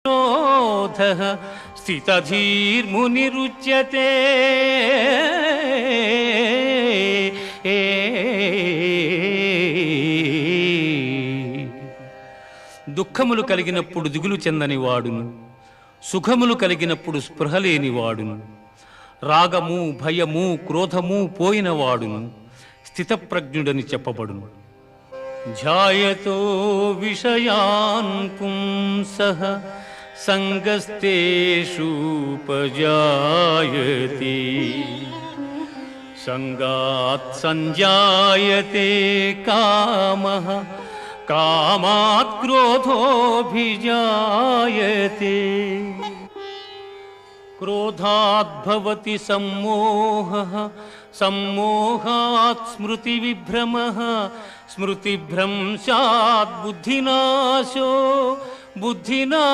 क्रोधः स्थितधीर्मुनिरुच्यते। దుఃఖములు కలిగినప్పుడు దిగులు చెందని వాడును, సుఖములు కలిగినప్పుడు స్పృహ లేని వాడును, రాగము భయము క్రోధము పోయిన వాడును స్థితప్రజ్ఞుడని చెప్పబడును. ధ్యాయతో విషయాన్ పుంసః సంగస్తేషూపజాయతే, సంగాత్ సంజాయతే కామః, కామాత్ క్రోధోభిజాయతే. క్రోధాత్ భవతి సమ్మోహః, సమ్మోహాత్ స్మృతివిభ్రమః, స్మృతిభ్రంశాత్ బుద్ధినాశో, బుద్ధినా